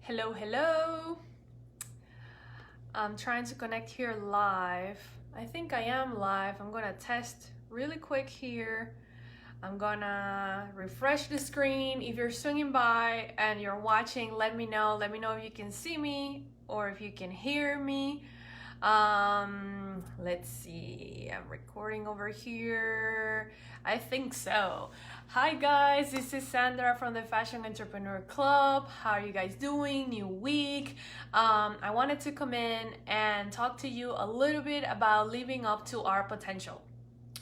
Hello, hello. I'm trying to connect here live. I think I am live. I'm gonna test really quick here. I'm gonna refresh the screen. If you're swinging by and you're watching, let me know. Let me know if you can see me or if you can hear me. Let's see. I'm recording over here. I think so. Hi guys, this is Sandra from the Fashion Entrepreneur Club. How are you guys doing? New week. I wanted to come in and talk to you a little bit about living up to our potential.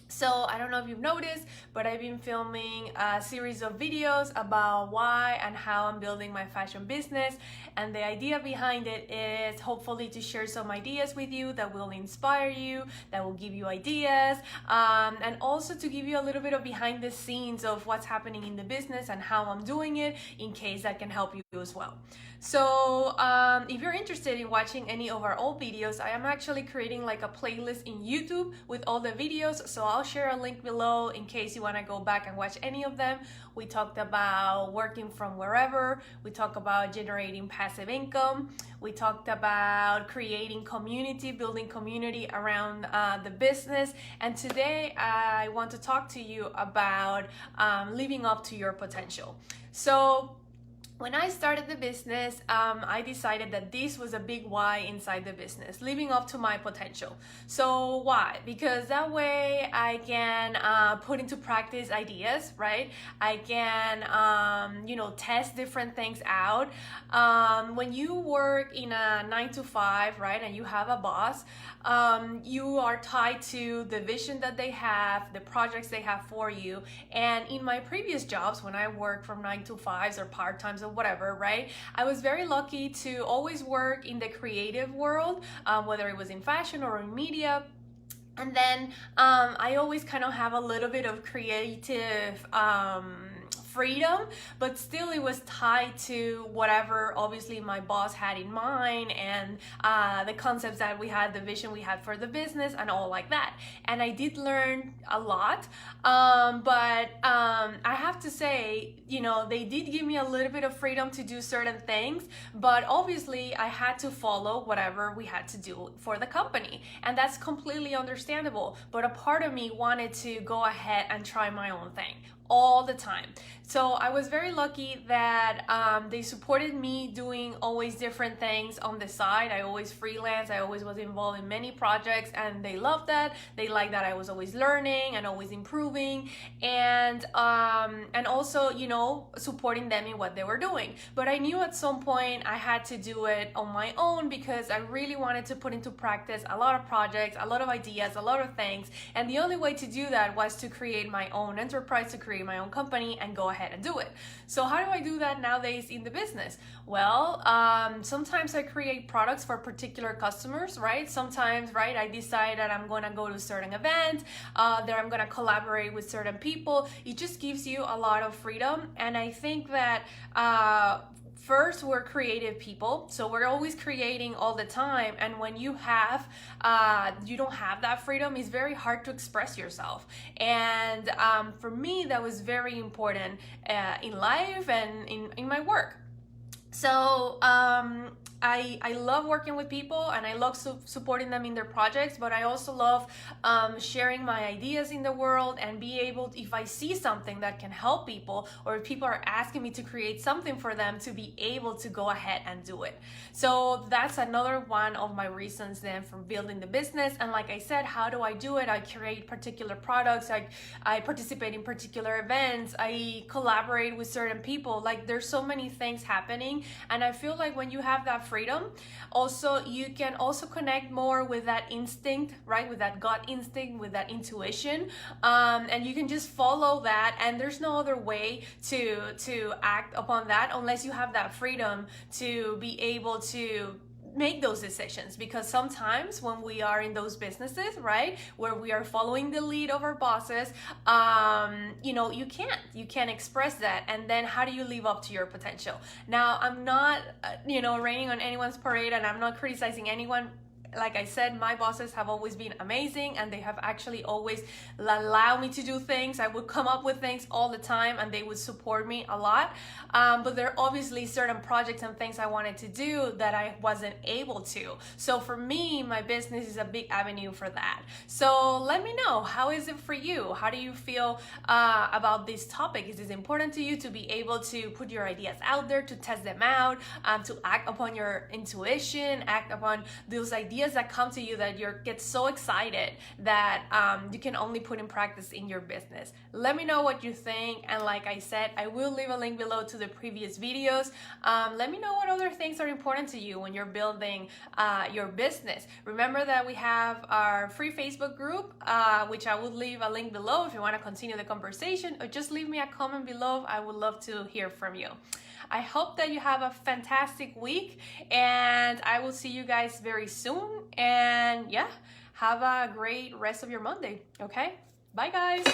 So I don't know if you've noticed, but I've been filming a series of videos about why and how I'm building my fashion business. And the idea behind it is hopefully to share some ideas with you that will inspire you, that will give you ideas, and also to give you a little bit of behind the scenes of what's happening in the business and how I'm doing it, in case that can help you as well. So if you're interested in watching any of our old videos, I am actually creating like a playlist in YouTube with all the videos. So I'll share a link below in case you want to go back and watch any of them. We talked about working from wherever. We talked about generating passive income. We talked about creating community, building community around the business. And today I want to talk to you about living up to your potential. So when I started the business, I decided that this was a big why inside the business, living up to my potential. So why? Because that way I can put into practice ideas, right? I can, test different things out. When you work in a 9 to 5, right, and you have a boss, you are tied to the vision that they have, the projects they have for you. And in my previous jobs, when I worked from 9 to 5s or part-times or whatever, right, I was very lucky to always work in the creative world, whether it was in fashion or in media. And then I always kind of have a little bit of creative freedom, but still it was tied to whatever obviously my boss had in mind, and the concepts that we had, the vision we had for the business and all like that. And I did learn a lot, but I have to say, they did give me a little bit of freedom to do certain things, but obviously I had to follow whatever we had to do for the company, and that's completely understandable. But a part of me wanted to go ahead and try my own thing all the time. So I was very lucky that they supported me doing always different things on the side. I always freelance. I always was involved in many projects, and they loved that. They liked that I was always learning and always improving, and also supporting them in what they were doing. But I knew at some point I had to do it on my own, because I really wanted to put into practice a lot of projects, a lot of ideas, a lot of things. And the only way to do that was to create my own enterprise, to create my own company and go ahead and do it. So how do I do that nowadays in the business? Well, sometimes I create products for particular customers, right? Sometimes, right, I decide that I'm going to go to a certain event, that I'm going to collaborate with certain people. It just gives you a lot of freedom. And I think that first, we're creative people, so we're always creating all the time. And when you don't have that freedom, it's very hard to express yourself. And for me, that was very important in life and in my work. So I love working with people, and I love supporting them in their projects, but I also love sharing my ideas in the world, and be able, if I see something that can help people, or if people are asking me to create something for them, to be able to go ahead and do it. So that's another one of my reasons then for building the business. And like I said, how do I do it? I create particular products, I participate in particular events, I collaborate with certain people. Like, there's so many things happening, and I feel like when you have that freedom, also you can also connect more with that instinct, right, with that gut instinct, with that intuition, and you can just follow that, and there's no other way to act upon that unless you have that freedom to be able to make those decisions. Because sometimes when we are in those businesses, right, where we are following the lead of our bosses, you can't express that. And then how do you live up to your potential? Now, I'm not raining on anyone's parade, and I'm not criticizing anyone like I said, my bosses have always been amazing, and they have actually always allowed me to do things. I would come up with things all the time, and they would support me a lot. But there are obviously certain projects and things I wanted to do that I wasn't able to. So for me, my business is a big avenue for that. So let me know, how is it for you? How do you feel about this topic? Is it important to you to be able to put your ideas out there, to test them out, to act upon your intuition, act upon those ideas that come to you that you get so excited that you can only put in practice in your business? Let me know what you think, and like I said, I will leave a link below to the previous videos. Let me know what other things are important to you when you're building your business. Remember that we have our free Facebook group, which I will leave a link below if you want to continue the conversation, or just leave me a comment below. I would love to hear from you. I hope that you have a fantastic week, and I will see you guys very soon. And yeah, have a great rest of your Monday. Okay, bye guys.